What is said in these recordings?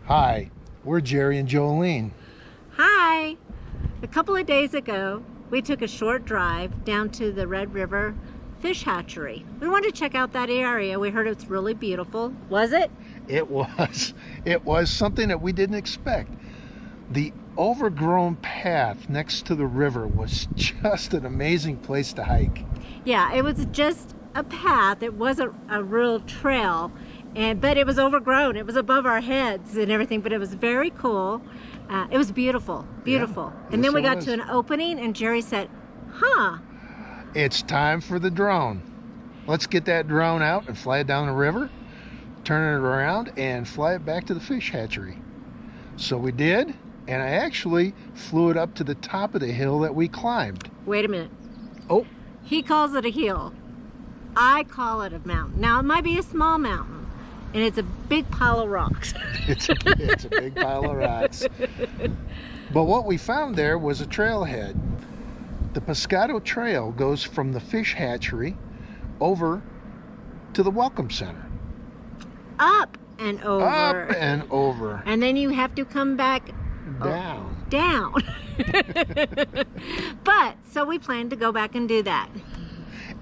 Hi, we're Jerry and Jolene. Hi! A couple of days ago, we took a short drive down to the Red River Fish Hatchery. We wanted to check out that area. We heard it's really beautiful. Was it? It was something that we didn't expect. The overgrown path next to the river was just an amazing place to hike. Yeah, it was just a path. It wasn't a real trail, but it was overgrown. It was above our heads and everything, but it was very cool. It was beautiful, beautiful. Yeah, and then we got was. to an opening and Jerry said, huh. It's time for the drone. Let's get that drone out and fly it down the river, turn it around and fly it back to the fish hatchery. So we did, and I actually flew it up to the top of the hill that we climbed. Wait a minute. Oh. He calls it a hill. I call it a mountain. Now, it might be a small mountain, and it's a big pile of rocks. It's a big pile of rocks. But what we found there was a trailhead. The Pescado Trail goes from the fish hatchery over to the Welcome Center. Up and over. Up and over. And then you have to come back down. Down. But, so we plan to go back and do that.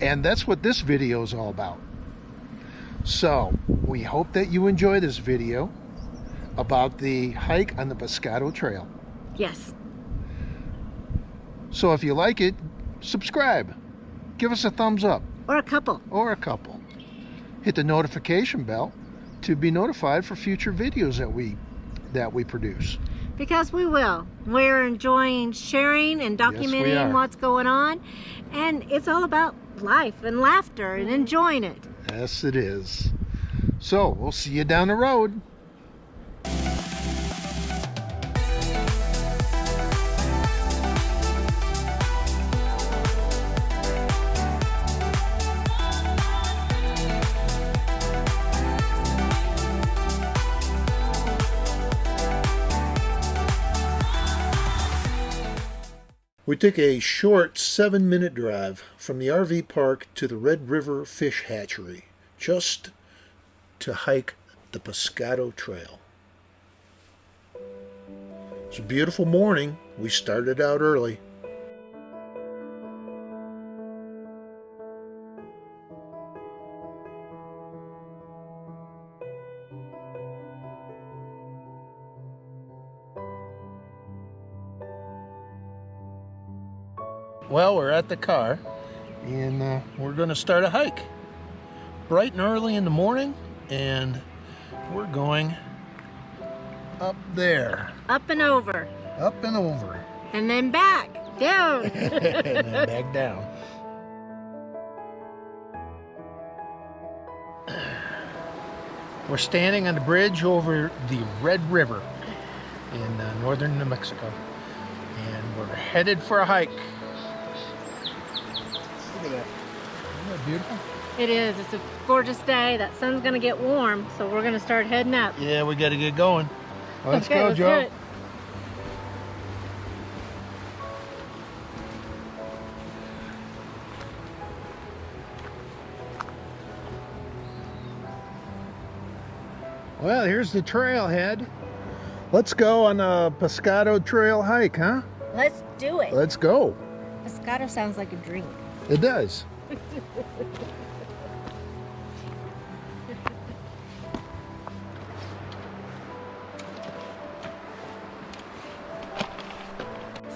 And that's what this video is all about. So, we hope that you enjoy this video about the hike on the Pescado Trail. Yes. So if you like it, subscribe. Give us a thumbs up. Or a couple. Or a couple. Hit the notification bell to be notified for future videos that we produce. Because we will. We're enjoying sharing and documenting what's going on. And it's all about life and laughter and enjoying it. Yes, it is. So, we'll see you down the road. We took a short 7-minute drive from the RV park to the Red River Fish Hatchery, just to hike the Pescado Trail. It's a beautiful morning. We started out early. Well, we're at the car, and we're going to start a hike bright and early in the morning, and we're going up there. Up and over. Up and over. And then back. Down. And then back down. We're standing on the bridge over the Red River in northern New Mexico, and we're headed for a hike. Look at that. Isn't that beautiful? It is. It's a gorgeous day. That sun's going to get warm, so we're going to start heading up. Yeah, we got to get going. Let's okay, go, let's Joe. do it. Well, here's the trailhead. Let's go on a Pescado Trail hike, huh? Let's do it. Let's go. Pescado sounds like a drink. It does.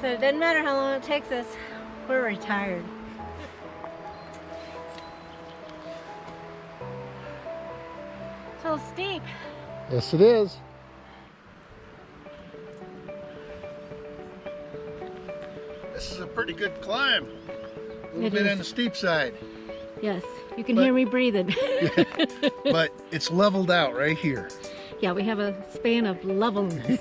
So it doesn't matter how long it takes us, we're retired. It's a little steep. Yes, it is. This is a pretty good climb. A little bit on the steep side. Yes, you can hear me breathing. But it's leveled out right here. Yeah, we have a span of levelness.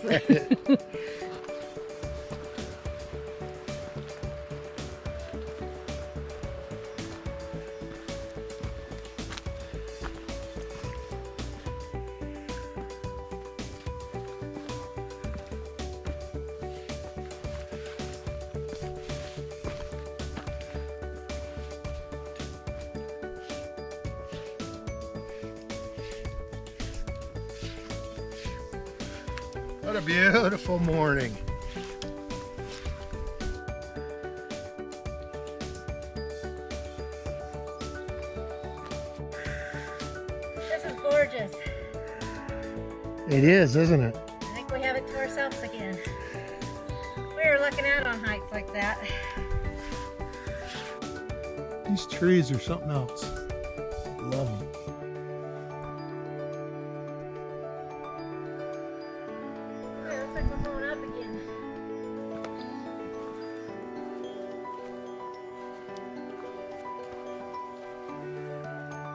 What a beautiful morning. This is gorgeous. It is, isn't it? I think we have it to ourselves again. We were looking out on hikes like that. These trees are something else. Love them. Yeah, looks like we're going up again.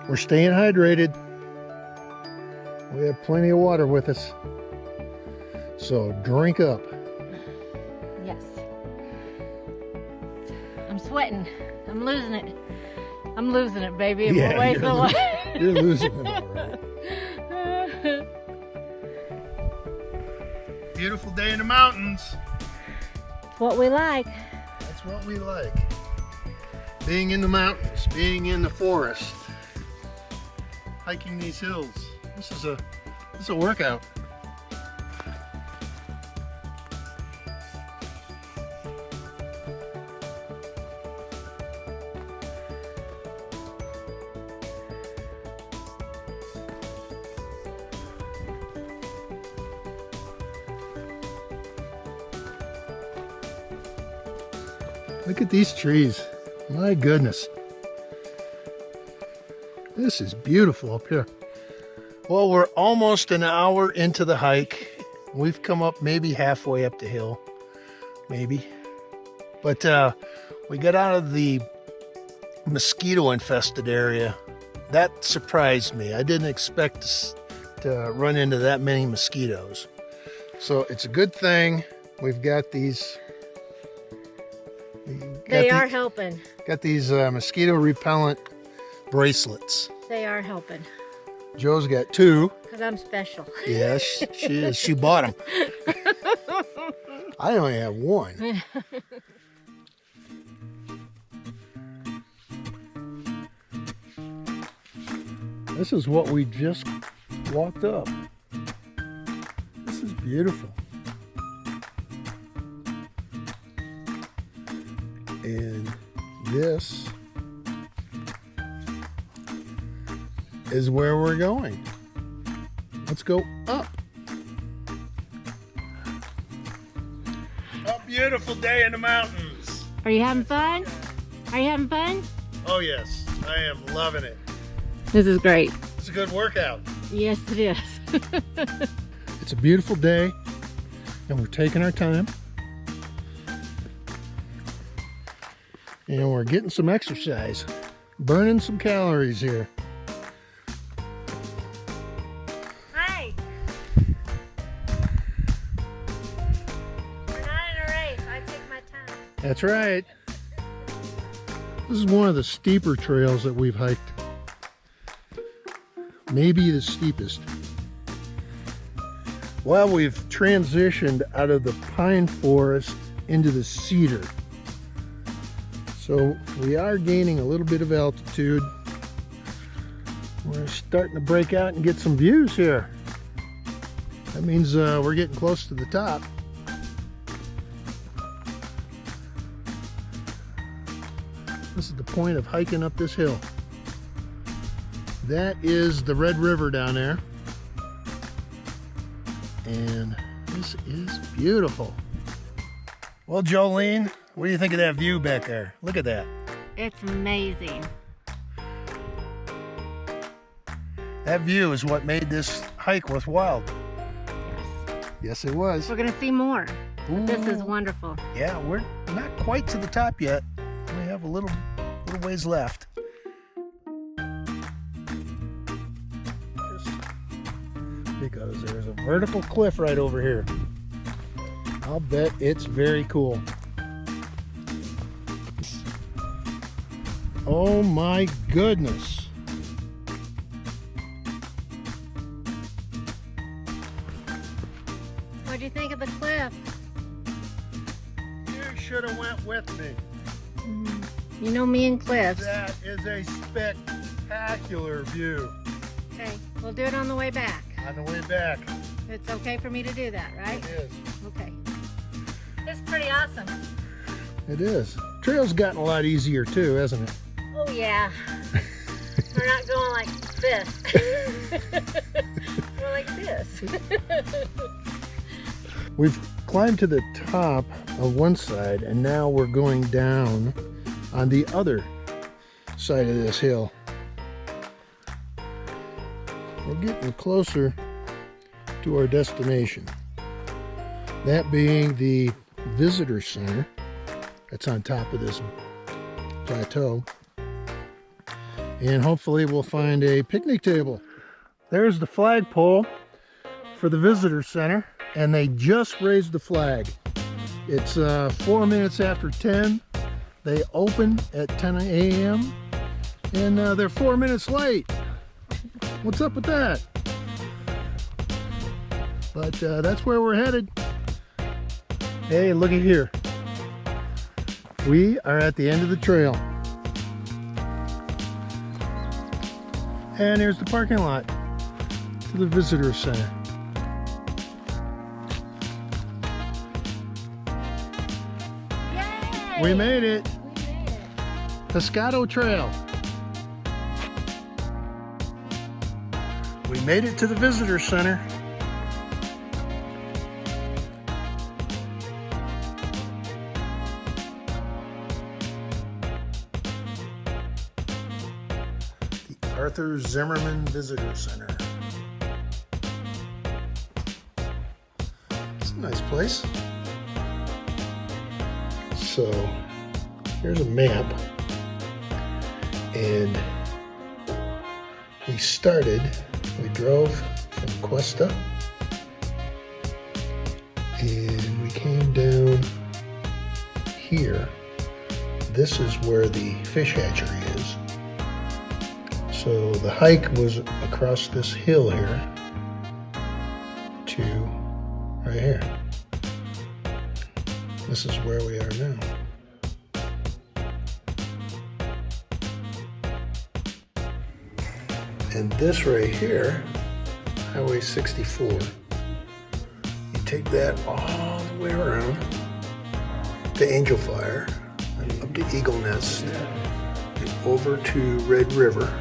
We're staying hydrated. We have plenty of water with us. So drink up. Yes. I'm sweating. I'm losing it. I'm losing it, baby. It won't waste the water. You're losing it, all right. Beautiful day in the mountains. What we like. That's what we like. Being in the mountains, being in the forest, hiking these hills. This is a workout. Look at these trees. My goodness. This is beautiful up here. Well, we're almost an hour into the hike. We've come up maybe halfway up the hill. Maybe. But we got out of the mosquito infested area. That surprised me. I didn't expect to run into that many mosquitoes. So it's a good thing we've got these. They are helping. Got these mosquito repellent bracelets. They are helping. Joe's got two. Because I'm special. Yes, she is. She bought them. I only have one. This is what we just walked up. This is beautiful. And this is where we're going. Let's go up. A beautiful day in the mountains. Are you having fun? Are you having fun? Oh yes, I am loving it. This is great. It's a good workout. Yes, it is. It's a beautiful day, and we're taking our time. And we're getting some exercise, burning some calories here. Hey! We're not in a race. I take my time. That's right. This is one of the steeper trails that we've hiked. Maybe the steepest. Well, we've transitioned out of the pine forest into the cedar. So we are gaining a little bit of altitude. We're starting to break out and get some views here. That means we're getting close to the top. This is the point of hiking up this hill. That is the Red River down there. And this is beautiful. Well, Jolene, what do you think of that view back there? Look at that. It's amazing. That view is what made this hike worthwhile. Yes. Yes, it was. We're going to see more. But this is wonderful. Yeah, we're not quite to the top yet. We have a little ways left. Just because there's a vertical cliff right over here. I'll bet it's very cool. Oh my goodness. What do you think of the cliff? You should have went with me. You know me and cliffs. That is a spectacular view. Okay, we'll do it on the way back. On the way back. It's okay for me to do that, right? It is. Okay. It's pretty awesome. It is. Trail's gotten a lot easier too, hasn't it? Oh yeah. We're not going like this. We're like this. We've climbed to the top of one side and now we're going down on the other side of this hill. We're getting closer to our destination. That being the visitor center that's on top of this plateau. And hopefully we'll find a picnic table. There's the flagpole for the visitor center, and they just raised the flag. It's 4 minutes after 10. They open at 10 a.m. and they're 4 minutes late. What's up with that? But that's where we're headed. Hey, looky here. We are at the end of the trail. And there's the parking lot to the visitor center. Yay! We made it. We made it. Pescado Trail. We made it to the visitor center. Arthur Zimmerman Visitor Center. It's a nice place. So here's a map, and we drove from Questa and we came down here. This is where the fish hatchery is. So the hike was across this hill here to right here. This is where we are now. And this right here, Highway 64, you take that all the way around to Angel Fire, and up to Eagle Nest, and over to Red River,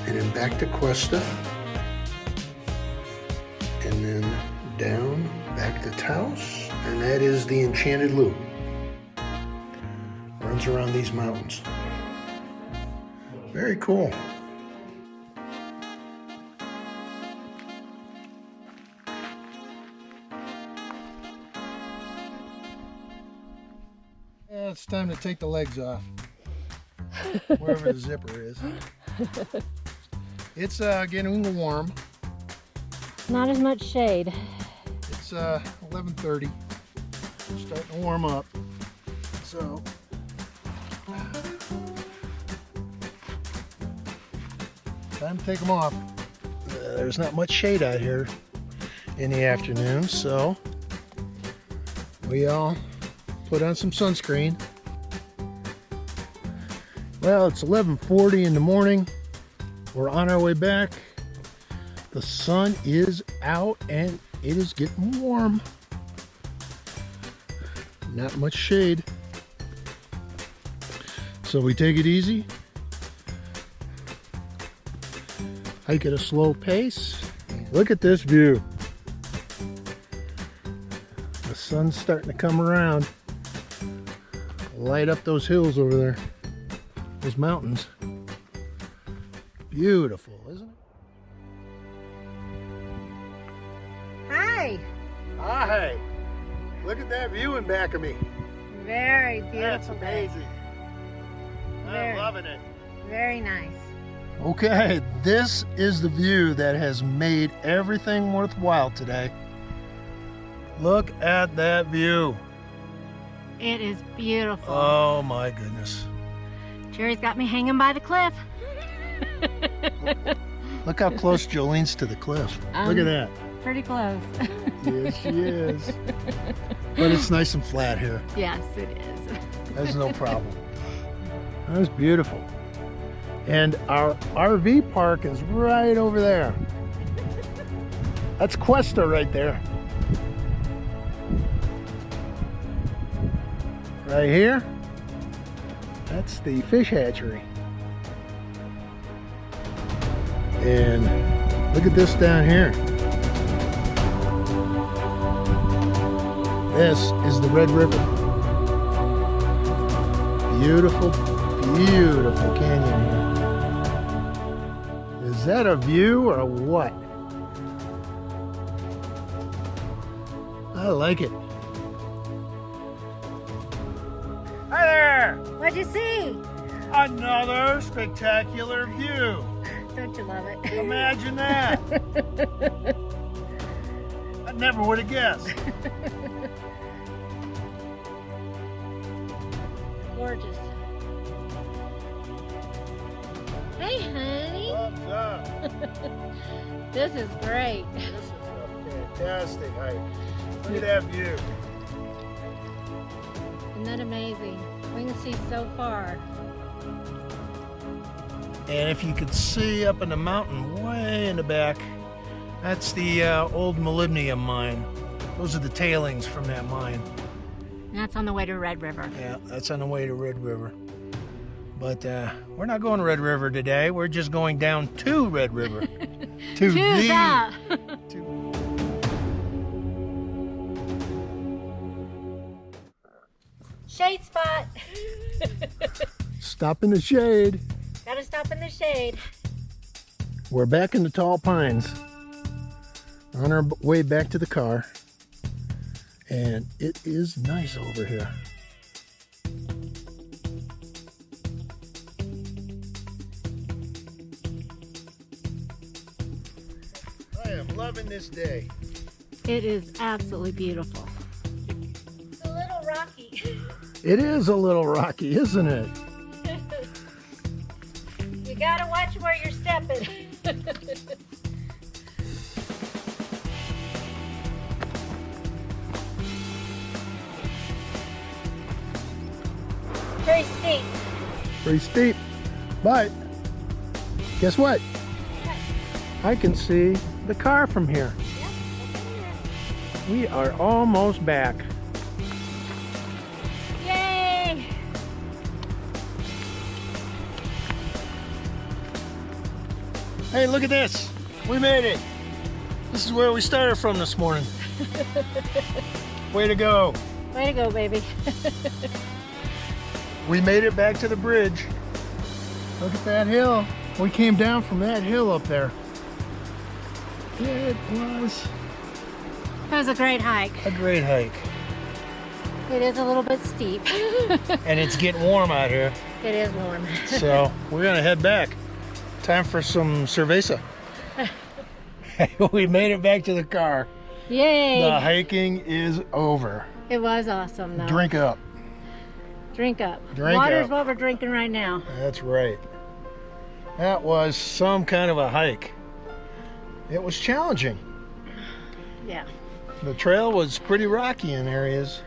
and then back to Questa, and then down back to Taos, and that is the Enchanted Loop. Runs around these mountains. Very cool. Yeah, it's time to take the legs off. Wherever the zipper is. It's getting warm. Not as much shade. It's 11:30. Starting to warm up. So time to take them off. There's not much shade out here in the afternoon, so we all put on some sunscreen. Well, it's 11:40 in the morning. We're on our way back. The sun is out and it is getting warm. Not much shade. So we take it easy. Hike at a slow pace. Look at this view. The sun's starting to come around. Light up those hills over there. Those mountains. Beautiful, isn't it? Hi. Hi. Look at that view in back of me. Very beautiful. That's amazing. Very- I'm loving it. Very nice. Okay, this is the view that has made everything worthwhile today. Look at that view. It is beautiful. Oh my goodness. Jerry's got me hanging by the cliff. Look how close Jolene's to the cliff. Look at that. Pretty close. Yes, she is. But it's nice and flat here. Yes, it is. There's no problem. That's beautiful. And our RV park is right over there. That's Questa right there. Right here, that's the fish hatchery. And look at this down here. This is the Red River. Beautiful, beautiful canyon here. Is that a view or what? I like it. Hi there! What'd you see? Another spectacular view. Don't you love it? Imagine that. I never would have guessed. Gorgeous. Hey, honey. What's up? This is great. This is a fantastic hike. Look at that view. Isn't that amazing? We can see so far. And if you could see up in the mountain way in the back, that's the old molybdenum mine. Those are the tailings from that mine. And that's on the way to Red River. Yeah, that's on the way to Red River. But we're not going to Red River today. We're just going down to Red River. to that. Shade spot. Stop in the shade. Gotta stop in the shade. We're back in the tall pines on our way back to the car, and it is nice over here. I am loving this day. It is absolutely beautiful. It's a little rocky. It is a little rocky, isn't it? You gotta watch where you're stepping. Very steep. Pretty steep, but guess what? I can see the car from here. We are almost back. Yay! Hey, look at this. We made it. This is where we started from this morning. Way to go. Way to go, baby. We made it back to the bridge. Look at that hill. We came down from that hill up there. It was That was a great hike. a great hike. It is a little bit steep. And it's getting warm out here. It is warm. So we're gonna head back. Time for some cerveza. We made it back to the car. Yay! The hiking is over. It was awesome, though. Drink up. Drink up. Drink Water's up. what we're drinking right now. That's right. That was some kind of a hike. It was challenging. Yeah. The trail was pretty rocky in areas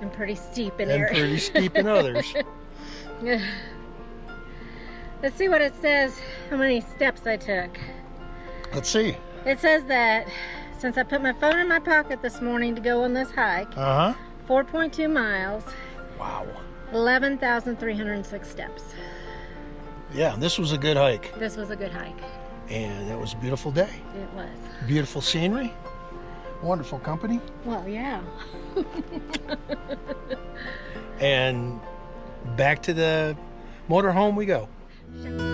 And pretty steep in and here. pretty steep in others. Let's see what it says, how many steps I took. Let's see. It says that since I put my phone in my pocket this morning to go on this hike, 4.2 miles, Wow. 11,306 steps. Yeah, this was a good hike. This was a good hike. And it was a beautiful day. It was. Beautiful scenery. Wonderful company. Well, yeah. And back to the motorhome we go. Sure.